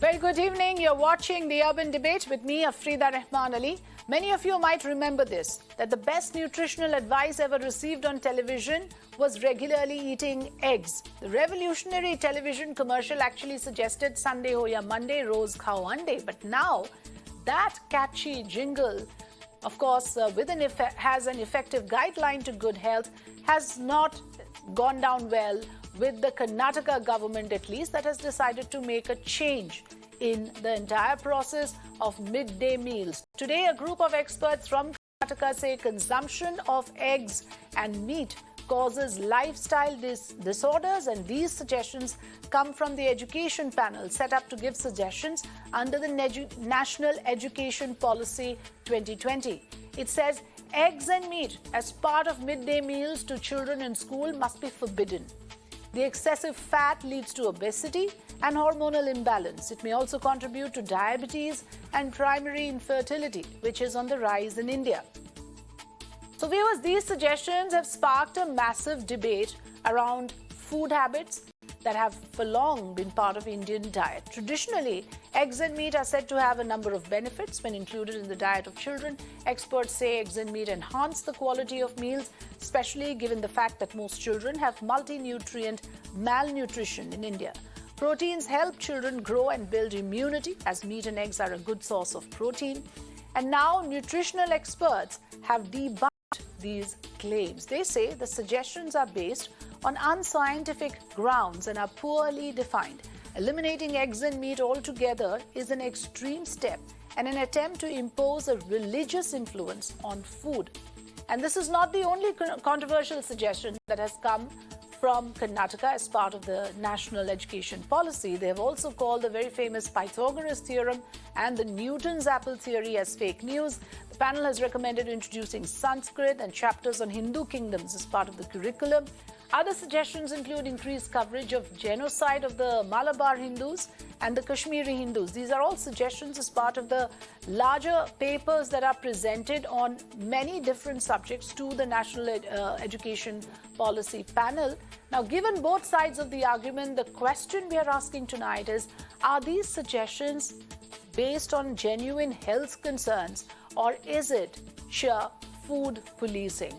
Very good evening. You're watching The Urban Debate with me, Afrida Rahman Ali. Many of you might remember this, that the best nutritional advice ever received on television was regularly eating eggs. The revolutionary television commercial actually suggested Sunday ho ya Monday, rose khao ande. But now, that catchy jingle, of course, has an effective guideline to good health, has not gone down well with the Karnataka government, at least, that has decided to make a change in the entire process of midday meals. Today, a group of experts from Karnataka say consumption of eggs and meat causes lifestyle disorders, and these suggestions come from the education panel set up to give suggestions under the National Education Policy 2020. It says eggs and meat as part of midday meals to children in school must be forbidden. The excessive fat leads to obesity and hormonal imbalance. It may also contribute to diabetes and primary infertility, which is on the rise in India. So viewers, these suggestions have sparked a massive debate around food habits that have for long been part of Indian diet. Traditionally, eggs and meat are said to have a number of benefits when included in the diet of children. Experts say eggs and meat enhance the quality of meals, especially given the fact that most children have multi-nutrient malnutrition in India. Proteins help children grow and build immunity, as meat and eggs are a good source of protein. And now nutritional experts have debunked these claims. They say the suggestions are based on unscientific grounds and are poorly defined. Eliminating eggs and meat altogether is an extreme step and an attempt to impose a religious influence on food. And this is not the only controversial suggestion that has come from Karnataka as part of the National Education Policy. They have also called the very famous Pythagoras theorem and the Newton's apple theory as fake news. The panel has recommended introducing Sanskrit and chapters on Hindu kingdoms as part of the curriculum. Other suggestions include increased coverage of genocide of the Malabar Hindus and the Kashmiri Hindus. These are all suggestions as part of the larger papers that are presented on many different subjects to the National Education Policy panel. Now, given both sides of the argument, the question we are asking tonight is, are these suggestions based on genuine health concerns, or is it sheer food policing?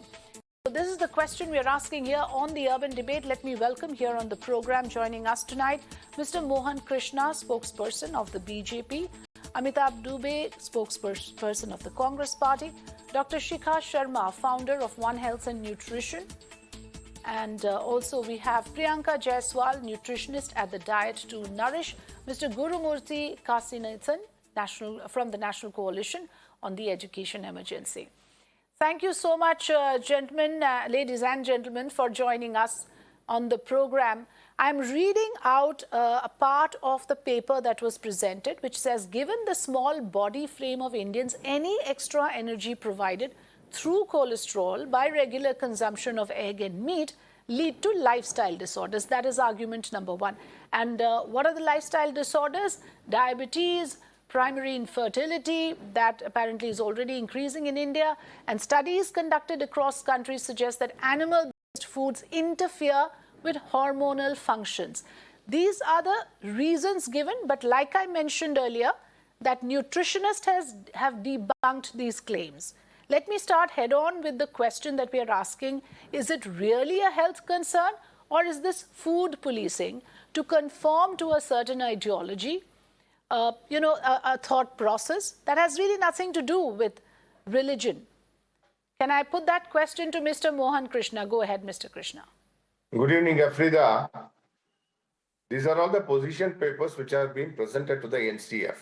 So this is the question we are asking here on the Urban Debate. Let me welcome here on the program, joining us tonight, Mr. Mohan Krishna, spokesperson of the BJP, Amitabh Dube, spokesperson of the Congress Party, Dr Shikha Sharma, founder of One Health and Nutrition, and also we have Priyanka Jain, nutritionist at the Diet to Nourish, Mr. Gurumurthy Garcia from the National Coalition on the Education Emergency. Thank you so much, gentlemen, ladies and gentlemen, for joining us on the program. I'm reading out a part of the paper that was presented, which says, given the small body frame of Indians, any extra energy provided through cholesterol by regular consumption of egg and meat lead to lifestyle disorders. That is argument number one. And what are the lifestyle disorders? Diabetes, primary infertility, that apparently is already increasing in India, and studies conducted across countries suggest that animal-based foods interfere with hormonal functions. These are the reasons given, but like I mentioned earlier, that nutritionists have debunked these claims. Let me start head-on with the question that we are asking, is it really a health concern, or is this food policing to conform to a certain ideology, a thought process that has really nothing to do with religion? Can I put that question to Mr. Mohan Krishna? Go ahead, Mr. Krishna. Good evening, Afrida. These are all the position papers which are being presented to the NCF.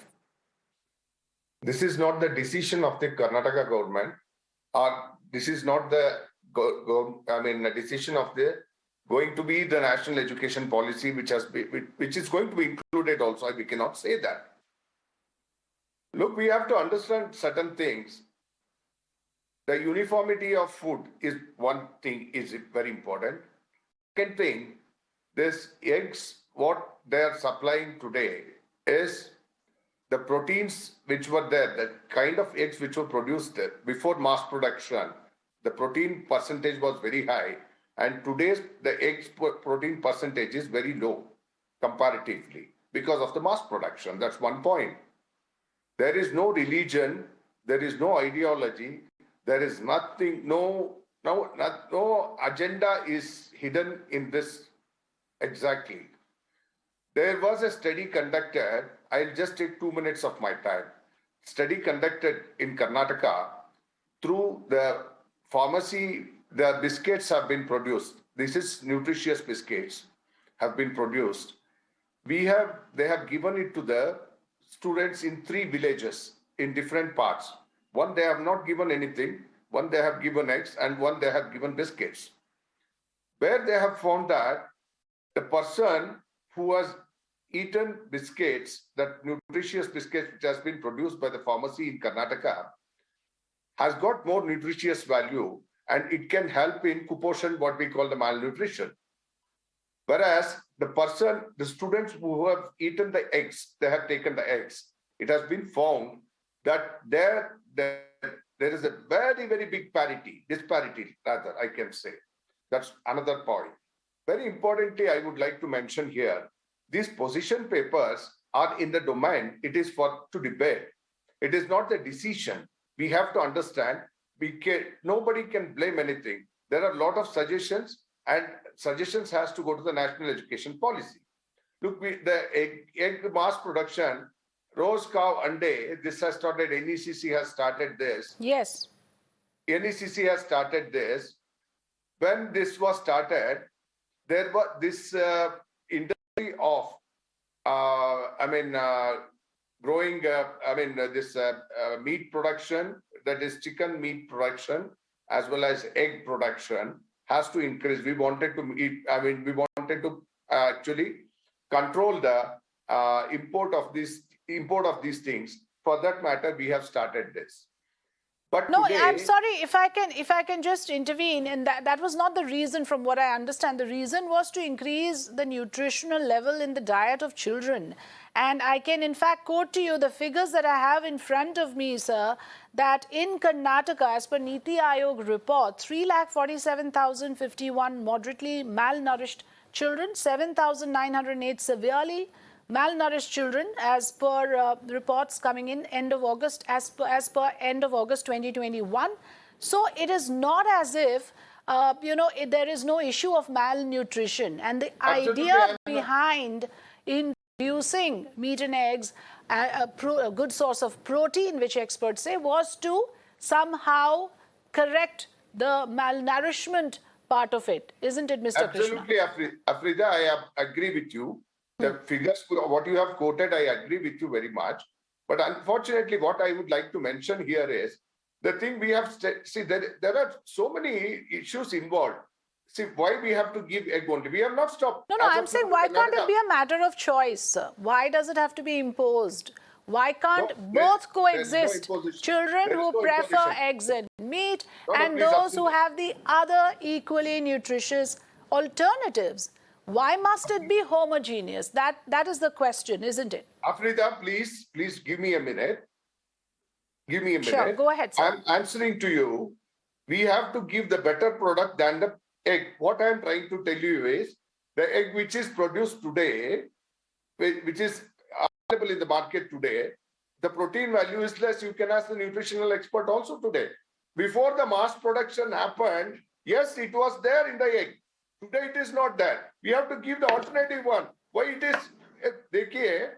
This is not the decision of the Karnataka government, or this is not the decision of the going to be the national education policy, which is going to be included also. We cannot say that. Look, we have to understand certain things. The uniformity of food is one thing, is very important. Second thing, this eggs, what they are supplying today is the proteins which were there, the kind of eggs which were produced there before mass production, the protein percentage was very high. And today's the eggs protein percentage is very low comparatively. because of the mass production. That's one point. There is no religion, there is no ideology, there is nothing, no agenda is hidden in this exactly. There was a study conducted, I'll just take 2 minutes of my time. Study conducted in Karnataka through the pharmacy, the biscuits have been produced. This is nutritious biscuits have been produced. They have given it to the students in 3 villages in different parts. One they have not given anything, one they have given eggs, and one they have given biscuits. Where they have found that the person who has eaten biscuits, that nutritious biscuits which has been produced by the pharmacy in Karnataka, has got more nutritious value and it can help in kuposhan, what we call the malnutrition. Whereas the students who have eaten the eggs, they have taken the eggs, it has been found that there is a very, very big disparity rather, I can say. That's another point. Very importantly, I would like to mention here, these position papers are in the domain, it is to debate. It is not the decision. We have to understand, nobody can blame anything. There are a lot of suggestions, and suggestions has to go to the national education policy. Look, the egg mass production, rose cow ande, this has started, NECC has started this. Yes. NECC has started this. When this was started, there was this industry of, growing, meat production, that is chicken meat production, as well as egg production has to increase. We wanted to actually control the import of these things. For that matter, we have started this. But no, today, I'm sorry if I can just intervene, and that was not the reason. From what I understand, the reason was to increase the nutritional level in the diet of children. And I can in fact quote to you the figures that I have in front of me, sir, that in Karnataka, as per Niti Aayog report, 3,47,051 moderately malnourished children, 7,908 severely malnourished children, as per reports coming in end of August, as per end of August 2021. So it is not as if there is no issue of malnutrition, and the idea behind introducing meat and eggs, a good source of protein, which experts say, was to somehow correct the malnourishment part of it, isn't it, Mr. Krishna? Absolutely, Afrida, I agree with you. The figures, what you have quoted, I agree with you very much. But unfortunately, what I would like to mention here is the thing we have, there are so many issues involved. See, why we have to give egg only? We have not stopped. No, I'm saying, why can't it be a matter of choice, sir? Why does it have to be imposed? Why can't both coexist? Children who prefer eggs and meat, and those who have the other equally nutritious alternatives. Why must it be homogeneous? That is the question, isn't it? Afrida, please give me a minute. Give me a minute. Sure, go ahead, sir. I'm answering to you. We have to give the better product than the egg. What I'm trying to tell you is the egg which is produced today, which is available in the market today, the protein value is less. You can ask the nutritional expert also today. Before the mass production happened, yes, it was there in the egg. Today it is not there. We have to give the alternative one. Why it is? देखिए,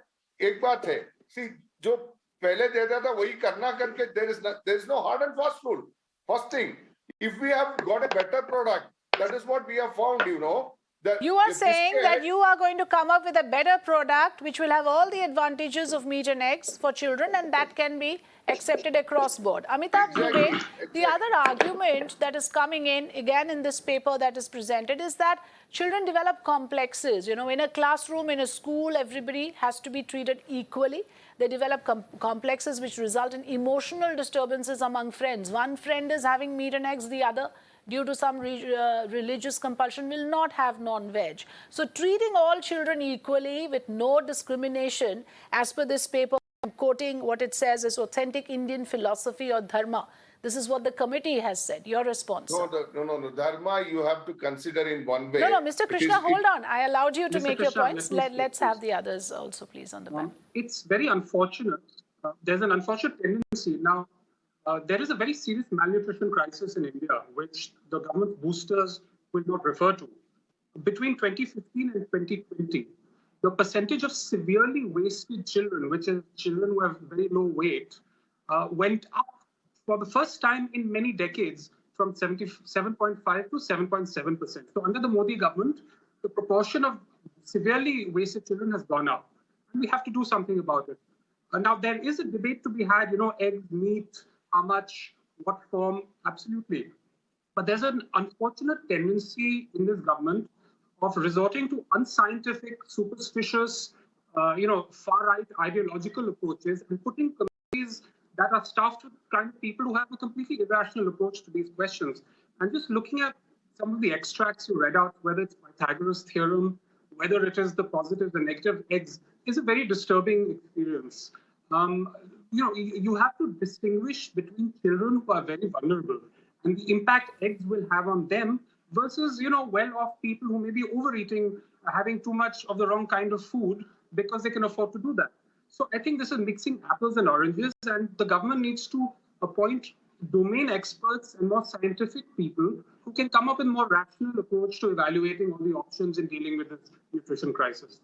एक बात है. See, जो पहले देता था वही करना करके there is no hard and fast rule. First thing, if we have got a better product, that is what we have found. You are saying that you are going to come up with a better product which will have all the advantages of meat and eggs for children, and that can be accepted across board. Amitabh Dube, the other argument that is coming in again in this paper that is presented is that children develop complexes. In a classroom, in a school, everybody has to be treated equally. They develop complexes which result in emotional disturbances among friends. One friend is having meat and eggs, the other, due to some religious compulsion, will not have non-veg. So treating all children equally with no discrimination, as per this paper, I'm quoting what it says is authentic Indian philosophy or dharma. This is what the committee has said. Your response? No, Dharma, you have to consider in one way. No, Mr. Krishna, hold on. I allowed you to Mr. make Krishna, your points. Let's have the others also, please, on the panel. It's very unfortunate. There's an unfortunate tendency. Now, there is a very serious malnutrition crisis in India, which the government boosters will not refer to. Between 2015 and 2020, the percentage of severely wasted children, which is children who have very low weight, went up for the first time in many decades from 7.5 to 7.7%. So under the Modi government, the proportion of severely wasted children has gone up. And we have to do something about it. Now, there is a debate to be had, egg, meat, how much, what form, absolutely. But there's an unfortunate tendency in this government of resorting to unscientific, superstitious, far-right ideological approaches and putting committees that are staffed with kind of people who have a completely irrational approach to these questions. And just looking at some of the extracts you read out, whether it's Pythagoras' theorem, whether it is the positive, the negative eggs, is a very disturbing experience. You have to distinguish between children who are very vulnerable and the impact eggs will have on them versus, well-off people who may be overeating, having too much of the wrong kind of food because they can afford to do that. So I think this is mixing apples and oranges, and the government needs to appoint domain experts and more scientific people who can come up with a more rational approach to evaluating all the options in dealing with this nutrition crisis.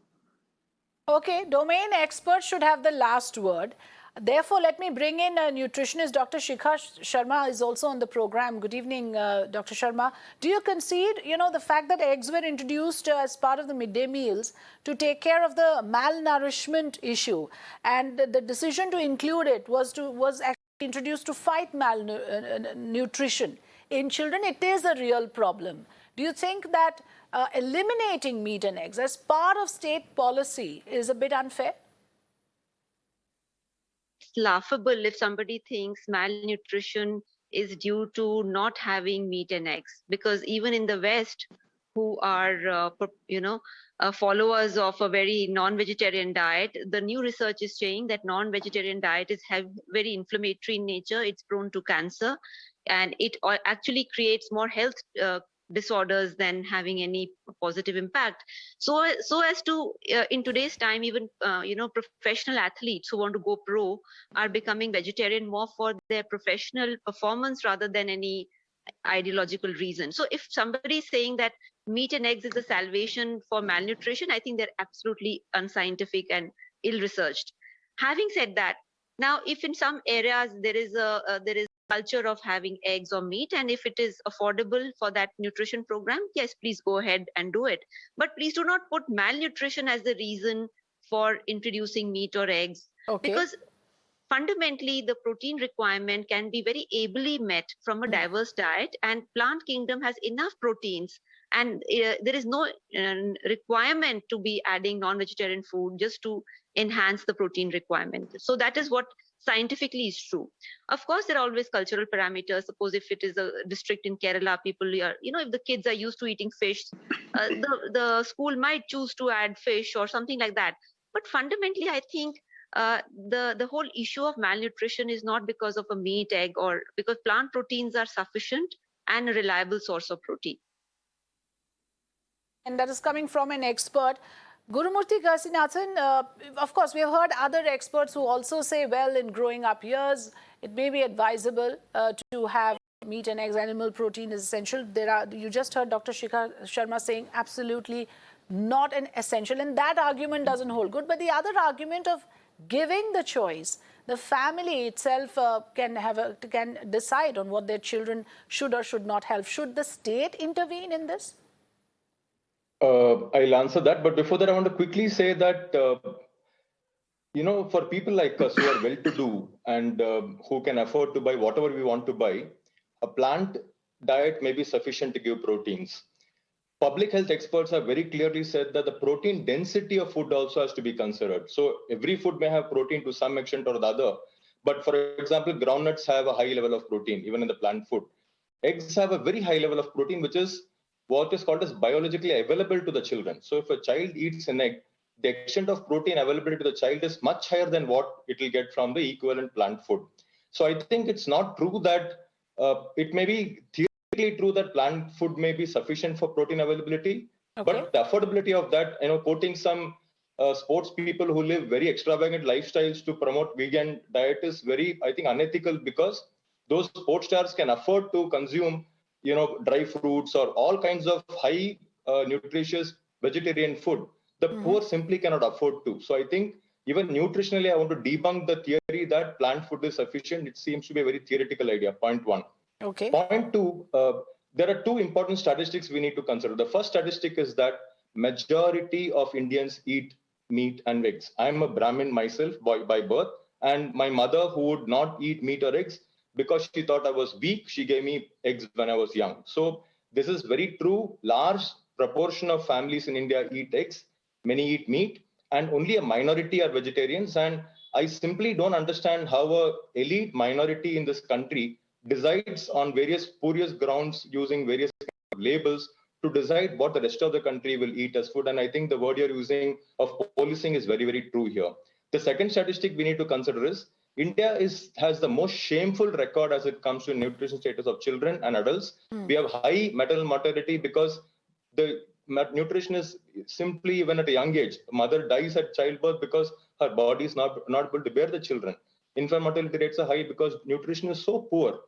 Okay, domain experts should have the last word. Therefore, let me bring in a nutritionist. Dr. Shikha Sharma is also on the program. Good evening, Dr. Sharma. Do you concede, the fact that eggs were introduced as part of the midday meals to take care of the malnourishment issue, and the decision to include it was actually introduced to fight malnutrition in children? It is a real problem. Do you think that eliminating meat and eggs as part of state policy is a bit unfair? Laughable if somebody thinks malnutrition is due to not having meat and eggs, because even in the West, who are followers of a very non-vegetarian diet, the new research is saying that non-vegetarian diet is very inflammatory in nature. It's prone to cancer, and it actually creates more health disorders than having any positive impact. So as to in today's time, even professional athletes who want to go pro are becoming vegetarian more for their professional performance rather than any ideological reason. So if somebody is saying that meat and eggs is the salvation for malnutrition, I think they're absolutely unscientific and ill-researched. Having said that, now if in some areas there is culture of having eggs or meat, and if it is affordable for that nutrition program, yes, please go ahead and do it. But please do not put malnutrition as the reason for introducing meat or eggs. Okay. Because fundamentally, the protein requirement can be very ably met from a diverse diet, and plant kingdom has enough proteins, and there is no requirement to be adding non-vegetarian food just to enhance the protein requirement. So that is what scientifically is true. Of course, there are always cultural parameters. Suppose if it is a district in Kerala, people are, if the kids are used to eating fish, the school might choose to add fish or something like that. But fundamentally, I think the whole issue of malnutrition is not because of a meat, egg, or because plant proteins are sufficient and a reliable source of protein. And that is coming from an expert. Gurumurthy Garcia, of course, we have heard other experts who also say, well, in growing up years, it may be advisable to have meat and eggs. Animal protein is essential. You just heard Dr. Shikha Sharma saying absolutely not an essential, and that argument doesn't hold good. But the other argument of giving the choice, the family itself can decide on what their children should or should not have. Should the state intervene in this? I'll answer that, but before that, I want to quickly say that, for people like us who are well-to-do and who can afford to buy whatever we want to buy, a plant diet may be sufficient to give proteins. Public health experts have very clearly said that the protein density of food also has to be considered. So every food may have protein to some extent or the other, but for example, groundnuts have a high level of protein, even in the plant food. Eggs have a very high level of protein, which is what is called as biologically available to the children. So if a child eats an egg, the extent of protein availability to the child is much higher than what it will get from the equivalent plant food. So I think it's not true that it may be theoretically true that plant food may be sufficient for protein availability, but the affordability of that, quoting some sports people who live very extravagant lifestyles to promote vegan diet is very, I think, unethical, because those sports stars can afford to consume, dry fruits or all kinds of high nutritious vegetarian food. The poor simply cannot afford to. So I think even nutritionally, I want to debunk the theory that plant food is sufficient. It seems to be a very theoretical idea. Point one. Okay. Point two, there are two important statistics we need to consider. The first statistic is that majority of Indians eat meat and eggs. I'm a Brahmin myself by birth, and my mother, who would not eat meat or eggs because she thought I was weak, she gave me eggs when I was young. So this is very true. Large proportion of families in India eat eggs, many eat meat, and only a minority are vegetarians. And I simply don't understand how a elite minority in this country decides on various spurious grounds using various labels to decide what the rest of the country will eat as food. And I think the word you're using of policing is very, very true here. The second statistic we need to consider is India has the most shameful record as it comes to nutrition status of children and adults. We have high maternal mortality because the nutrition is simply, even at a young age, mother dies at childbirth because her body is not able to bear the children. Infant mortality rates are high because nutrition is so poor.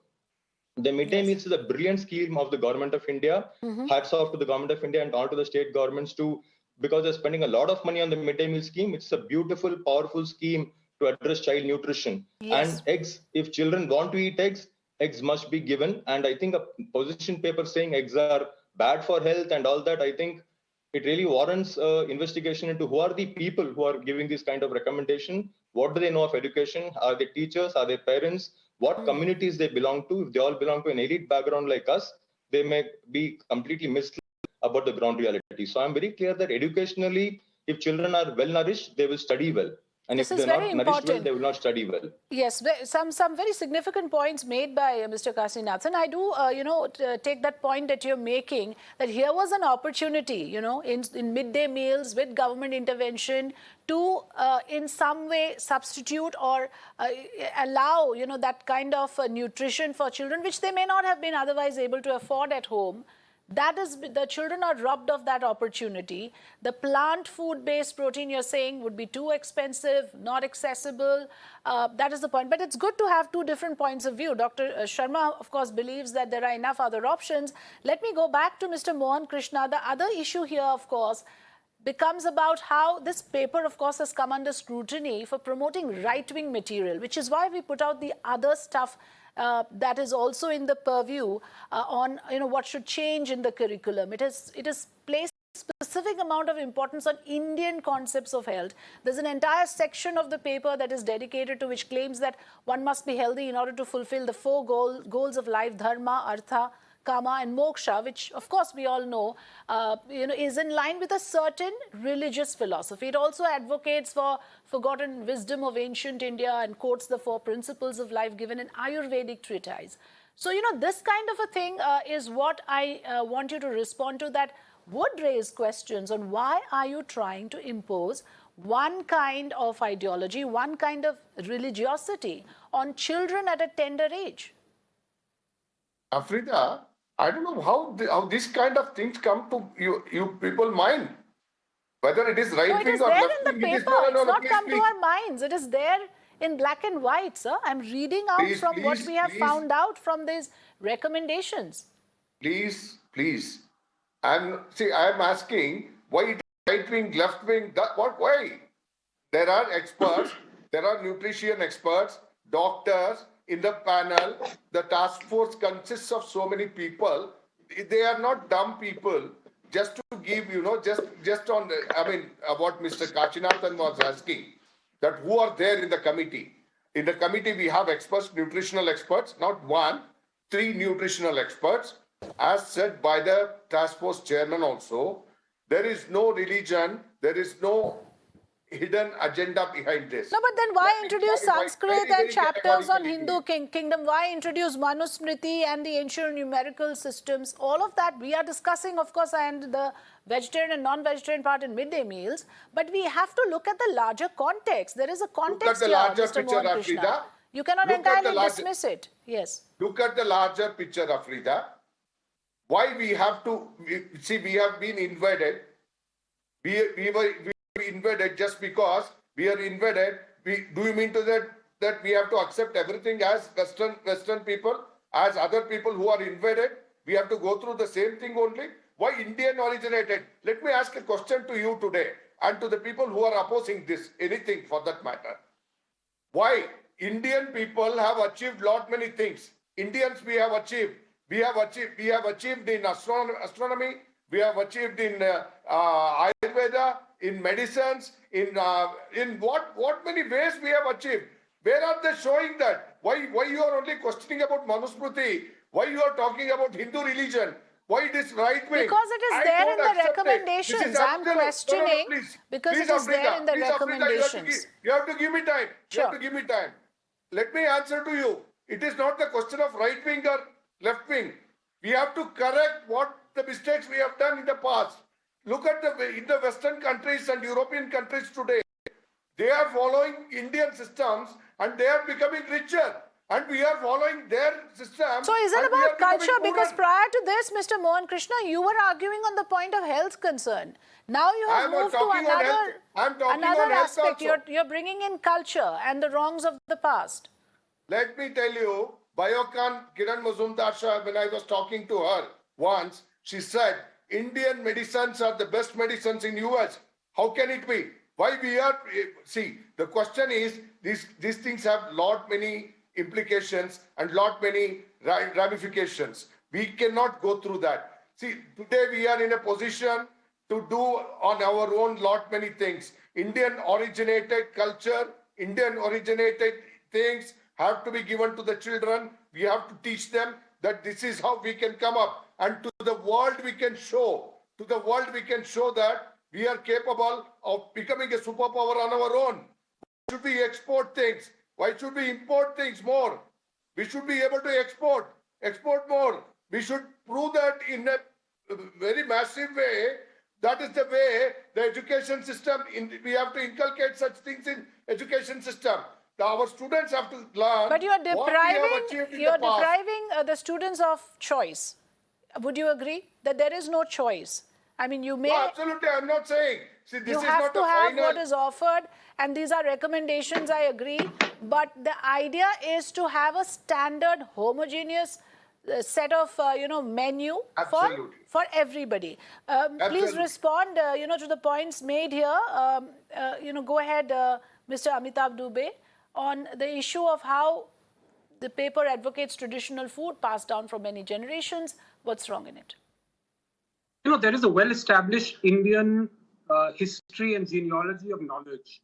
The midday meals is a brilliant scheme of the government of India. Hats off to the government of India and all to the state governments too, because they're spending a lot of money on the midday meal scheme. It's a beautiful, powerful scheme to address child nutrition. And eggs, if children want to eat eggs, eggs must be given. And I think a position paper saying eggs are bad for health and all that, I think it really warrants investigation into who are the people who are giving this kind of recommendation. What do they know of education? Are they teachers? Are they parents? What communities they belong to? If they all belong to an elite background like us, they may be completely misled about the ground reality. So I'm very clear that educationally, if children are well nourished, they will study well. And if they're not nourished well, they will not study well. Yes, some very significant points made by Mr. Kasinathan. I do, take that point that you're making, that here was an opportunity, in midday meals with government intervention to, in some way, substitute or allow, that kind of nutrition for children, which they may not have been otherwise able to afford at home. That is, the children are robbed of that opportunity. The plant food-based protein, you're saying, would be too expensive, not accessible. That is the point. But it's good to have two different points of view. Dr. Sharma, of course, believes that there are enough other options. Let me go back to Mr. Mohan Krishna. The other issue here, of course, becomes about how this paper, of course, has come under scrutiny for promoting right-wing material, which is why we put out the other stuff that is also in the purview on what should change in the curriculum. It is placed a specific amount of importance on Indian concepts of health. There's an entire section of the paper that is dedicated to which claims that one must be healthy in order to fulfill the four goals of life: dharma, artha, kama and moksha, which of course we all know, is in line with a certain religious philosophy. It also advocates for forgotten wisdom of ancient India and quotes the four principles of life given in Ayurvedic treatise. So, this kind of a thing is what I want you to respond to, that would raise questions on why are you trying to impose one kind of ideology, one kind of religiosity on children at a tender age? Afrida, I don't know how this kind of things come to you people mind. Whether it is right wing or left wing, it is there in the paper. It's not come to our minds. It is there in black and white, sir. I'm reading out from what we have found out from these recommendations. Please. And see, I am asking why it is right wing, left wing. Why? There are experts. There are nutrition experts, doctors in the panel. The task force consists of so many people. They are not dumb people. Just to give, just on what Mr. Kachinathan was asking, that who are there in the committee. In the committee, we have experts, nutritional experts, not one, 3 nutritional experts. As said by the task force chairman also, there is no religion, there is no hidden agenda behind this. No, but then why introduce Sanskrit and chapters on Hindu kingdom? Why introduce Manusmriti and the ancient numerical systems? All of that we are discussing, of course, and the vegetarian and non-vegetarian part in midday meals. But we have to look at the larger context. There is a context here, Mr. Mohan Krishna. You cannot Look at the entirely dismiss it. Yes. Look at the larger picture, Afrida. Why we have to see? We have been invaded. We were invaded just because we are invaded. Do you mean to that we have to accept everything as Western people, as other people who are invaded? We have to go through the same thing only. Why Indian originated? Let me ask a question to you today and to the people who are opposing this, anything for that matter. Why Indian people have achieved lot many things. Indians we have achieved. We have achieved in astronomy. We have achieved in Ayurveda, in medicines, in what many ways we have achieved. Where are they showing that? Why you are only questioning about Manusmriti? Why you are talking about Hindu religion? Why it is right wing? Because it is there in the recommendations. I'm questioning because it is there in the recommendations. You have to give me time. Sure. You have to give me time. Let me answer to you. It is not the question of right wing or left wing. We have to correct what the mistakes we have done in the past. Look at in the Western countries and European countries today. They are following Indian systems and they are becoming richer. And we are following their system. So is it about culture? Because prior to this, Mr. Mohan Krishna, you were arguing on the point of health concern. Now you have moved to another aspect. You're bringing in culture and the wrongs of the past. Let me tell you, Biocon Kiran Mazumdar, when I was talking to her once, she said, Indian medicines are the best medicines in US. How can it be? Why we are, see, the question is, these things have lot many implications and lot many ramifications. We cannot go through that. See, today we are in a position to do on our own lot many things. Indian originated culture, Indian originated things have to be given to the children. We have to teach them that this is how we can come up. And to the world we can show, that we are capable of becoming a superpower on our own. Should we export things? Why should we import things more? We should be able to export more. We should prove that in a very massive way. That is the way the education system, we have to inculcate such things in education system. Our students have to learn. But you're depriving the students of choice. Would you agree that there is no choice? I mean, you may... No, absolutely, I'm not saying. See, this you is have not to have final... what is offered, and these are recommendations, I agree. But the idea is to have a standard, homogeneous set of, menu for everybody. Please respond, to the points made here. Go ahead, Mr. Amitabh Dube, on the issue of how the paper advocates traditional food passed down from many generations. What's wrong in it? There is a well-established Indian history and genealogy of knowledge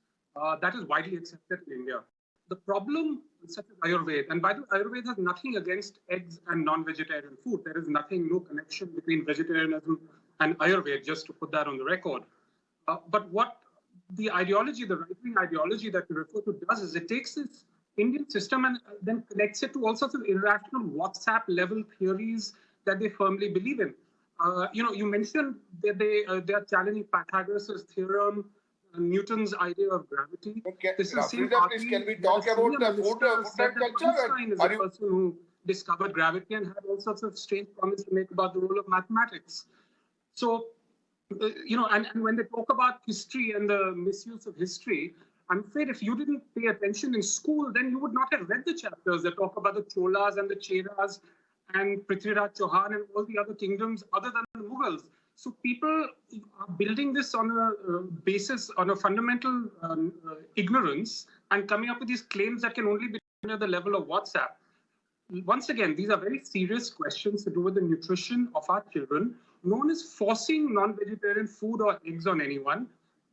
that is widely accepted in India. The problem, such as Ayurveda, and by the way, Ayurveda has nothing against eggs and non-vegetarian food. There is no connection between vegetarianism and Ayurveda, just to put that on the record. But what the ideology, the right-wing ideology that you refer to does is it takes this Indian system and then connects it to all sorts of irrational WhatsApp-level theories that they firmly believe in. You mentioned that they are challenging Pythagoras' theorem, Newton's idea of gravity. Okay, this is the same please, can we talk about the food and culture? Einstein is the person who discovered gravity and had all sorts of strange comments to make about the role of mathematics. So, and when they talk about history and the misuse of history, I'm afraid if you didn't pay attention in school, then you would not have read the chapters that talk about the Cholas and the Cheras and Prithviraj Chauhan and all the other kingdoms other than the Mughals. So people are building this on a basis, on a fundamental ignorance and coming up with these claims that can only be at the level of WhatsApp. Once again, these are very serious questions to do with the nutrition of our children. No one is forcing non-vegetarian food or eggs on anyone.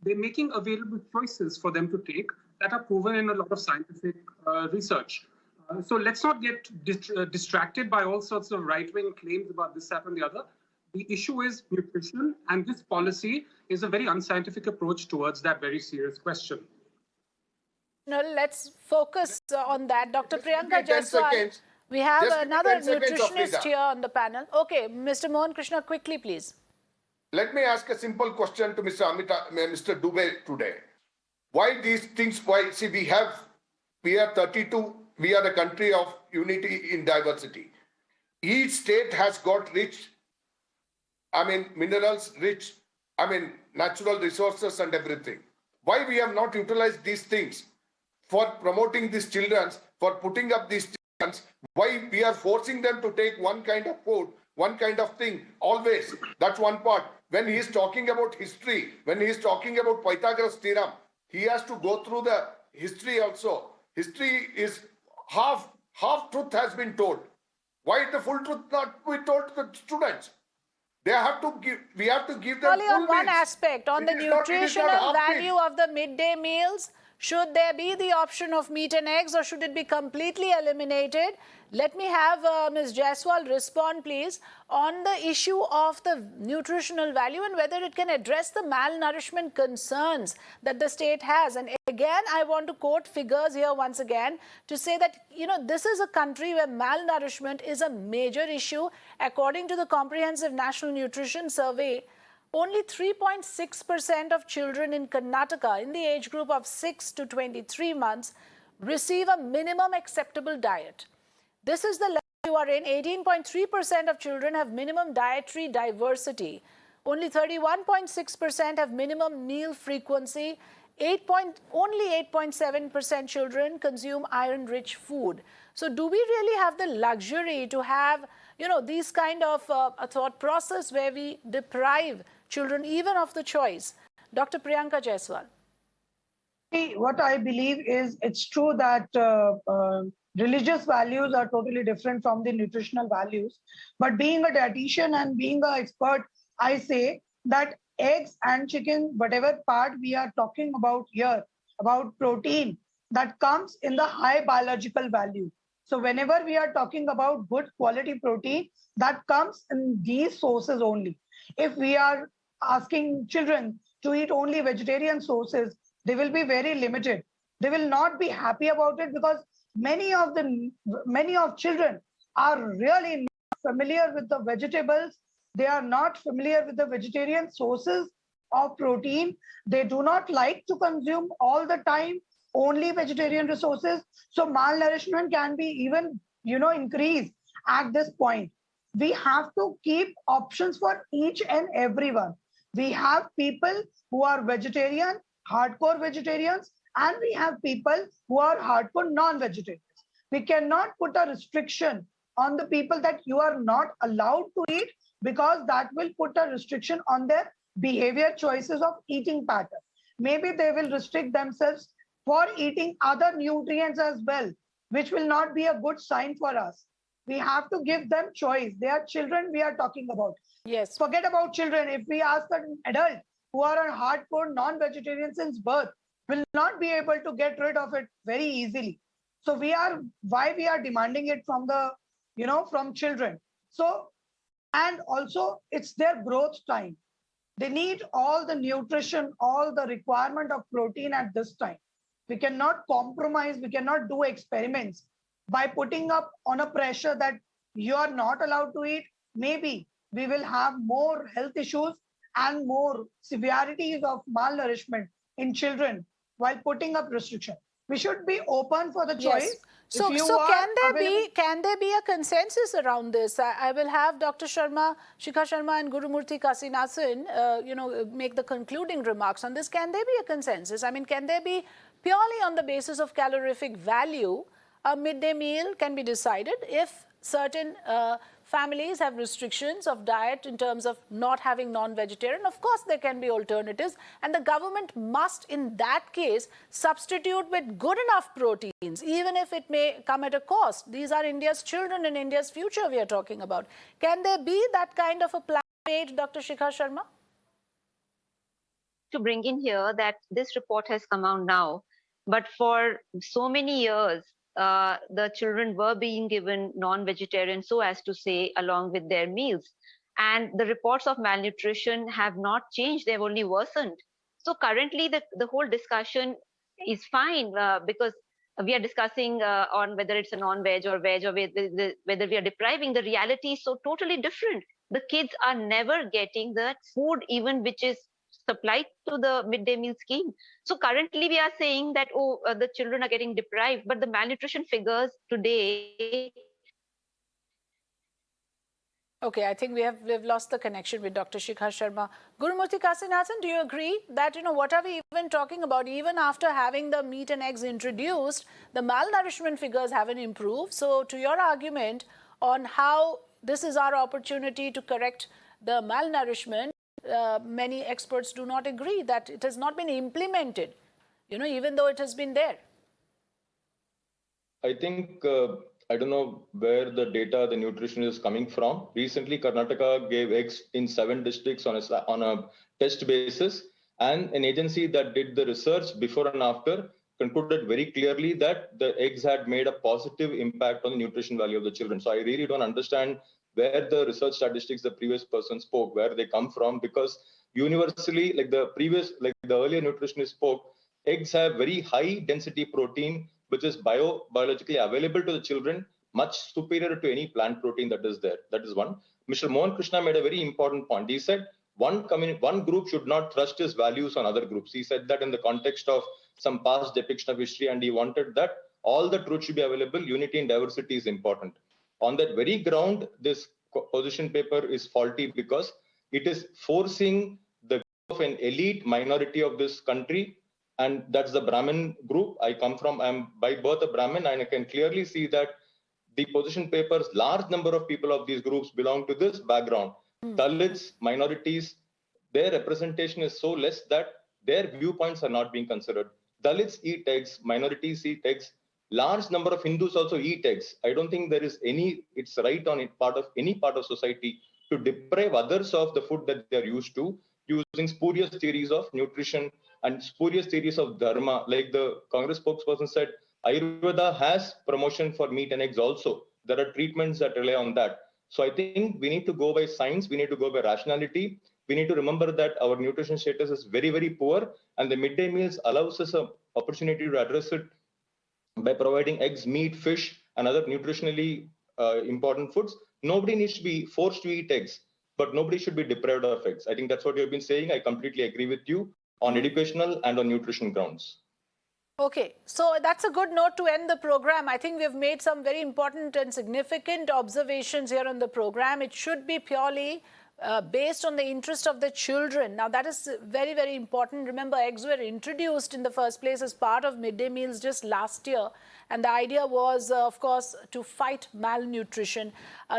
They're making available choices for them to take that are proven in a lot of scientific research. So let's not get distracted by all sorts of right-wing claims about this, that, and the other. The issue is nutrition, and this policy is a very unscientific approach towards that very serious question. No, let's focus on that. Dr. Priyanka Jain, we have another nutritionist here on the panel. Okay, Mr. Mohan Krishna, quickly, please. Let me ask a simple question to Mr. Dube today. Why these things? Why? See, we are 32 we are a country of unity in diversity. Each state has got rich, minerals, rich, natural resources and everything. Why we have not utilized these things for promoting these children, for putting up these children? Why we are forcing them to take one kind of food, one kind of thing, always? That's one part. When he is talking about history, when he is talking about Pythagoras theorem, he has to go through the history also. History is half truth has been told. Why the full truth not be told to the students? They have to give. We have to give them. Only on one meals. aspect, on the nutritional value of the midday meals. Should there be the option of meat and eggs, or should it be completely eliminated? Let me have Ms. Jaiswal respond, please, on the issue of the nutritional value and whether it can address the malnourishment concerns that the state has. And again, I want to quote figures here once again to say that, this is a country where malnourishment is a major issue. According to the Comprehensive National Nutrition Survey, only 3.6% of children in Karnataka in the age group of 6 to 23 months receive a minimum acceptable diet. This is the level you are in. 18.3% of children have minimum dietary diversity. Only 31.6% have minimum meal frequency. Only 8.7% children consume iron-rich food. So do we really have the luxury to have, these kind of a thought process where we deprive children even of the choice? Dr. Priyanka Jaiswal. What I believe is it's true that religious values are totally different from the nutritional values. But being a dietitian and being an expert, I say that eggs and chicken, whatever part we are talking about here, about protein, that comes in the high biological value. So whenever we are talking about good quality protein, that comes in these sources only. If we are asking children to eat only vegetarian sources, they will be very limited. They will not be happy about it because many of children are really not familiar with the vegetables. They are not familiar with the vegetarian sources of protein. They do not like to consume all the time only vegetarian resources. So malnourishment can be even, increased at this point. We have to keep options for each and everyone. We have people who are vegetarian, hardcore vegetarians, and we have people who are hardcore non-vegetarians. We cannot put a restriction on the people that you are not allowed to eat, because that will put a restriction on their behavior choices of eating pattern. Maybe they will restrict themselves for eating other nutrients as well, which will not be a good sign for us. We have to give them choice. They are children we are talking about. Yes. Forget about children. If we ask an adult who are a hardcore non-vegetarian since birth, will not be able to get rid of it very easily. So why we are demanding it from the, from children. So, and also it's their growth time. They need all the nutrition, all the requirement of protein at this time. We cannot compromise. We cannot do experiments by putting up on a pressure that you are not allowed to eat. Maybe we will have more health issues and more severities of malnourishment in children while putting up restriction. We should be open for the choice. Yes. So can there be a consensus around this? I will have Dr. Shikha Sharma and Gurumurthy Garcia, make the concluding remarks on this. Can there be a consensus? I mean, can there be purely on the basis of calorific value, a midday meal can be decided if certain families have restrictions of diet in terms of not having non-vegetarian? Of course, there can be alternatives, and the government must, in that case, substitute with good enough proteins, even if it may come at a cost. These are India's children and India's future we are talking about. Can there be that kind of a plan made, Dr. Shikha Sharma? To bring in here that this report has come out now, but for so many years, the children were being given non-vegetarian, so as to say, along with their meals. And the reports of malnutrition have not changed, they've only worsened. So currently, the whole discussion is fine because we are discussing on whether it's a non-veg or veg, or whether we are depriving. The reality is so totally different. The kids are never getting that food, even which is supplied to the midday meal scheme. So currently we are saying that, the children are getting deprived, but the malnutrition figures today. Okay, I think we've lost the connection with Dr. Shikha Sharma. Gurumurthy Garcia, do you agree that, what are we even talking about? Even after having the meat and eggs introduced, the malnourishment figures haven't improved. So to your argument on how this is our opportunity to correct the malnourishment, many experts do not agree that it has not been implemented, even though it has been there. I think, I don't know where the data, the nutrition is coming from. Recently, Karnataka gave eggs in 7 districts on a test basis, and an agency that did the research before and after concluded very clearly that the eggs had made a positive impact on the nutrition value of the children. So I really don't understand where the research statistics the previous person spoke, where they come from, because universally, like the earlier nutritionist spoke, eggs have very high density protein, which is biologically available to the children, much superior to any plant protein that is there. That is one. Mr. Mohan Krishna made a very important point. He said one group should not thrust his values on other groups. He said that in the context of some past depiction of history, and he wanted that all the truth should be available. Unity and diversity is important. On that very ground, this position paper is faulty because it is forcing the view of an elite minority of this country, and that's the Brahmin group. I'm by birth a Brahmin, and I can clearly see that the position papers, large number of people of these groups belong to this background. Dalits, minorities, their representation is so less that their viewpoints are not being considered. Dalits eat eggs, minorities eat eggs, large number of Hindus also eat eggs. I don't think there is it's right on any part of society to deprive others of the food that they're used to, using spurious theories of nutrition and spurious theories of dharma. Like the Congress spokesperson said, Ayurveda has promotion for meat and eggs also. There are treatments that rely on that. So I think we need to go by science, we need to go by rationality. We need to remember that our nutrition status is very, very poor, and the midday meals allows us an opportunity to address it by providing eggs, meat, fish, and other nutritionally important foods. Nobody needs to be forced to eat eggs, but nobody should be deprived of eggs. I think that's what you've been saying. I completely agree with you on educational and on nutrition grounds. Okay, so that's a good note to end the program. I think we've made some very important and significant observations here on the program. It should be purely based on the interest of the children. Now, that is very, very important. Remember, eggs were introduced in the first place as part of midday meals just last year. And the idea was, of course, to fight malnutrition.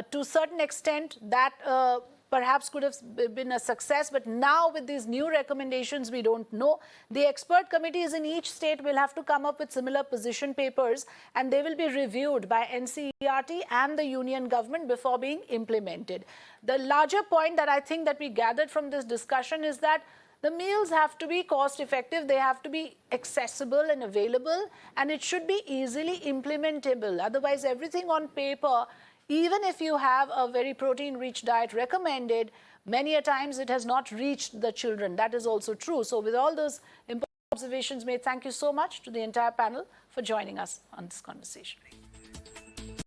To a certain extent, that perhaps could have been a success, but now with these new recommendations, we don't know. The expert committees in each state will have to come up with similar position papers, and they will be reviewed by NCERT and the union government before being implemented. The larger point that I think that we gathered from this discussion is that the meals have to be cost effective, they have to be accessible and available, and it should be easily implementable. Otherwise, everything on paper, even if you have a very protein-rich diet recommended, many a times it has not reached the children. That is also true. So with all those important observations made, thank you so much to the entire panel for joining us on this conversation.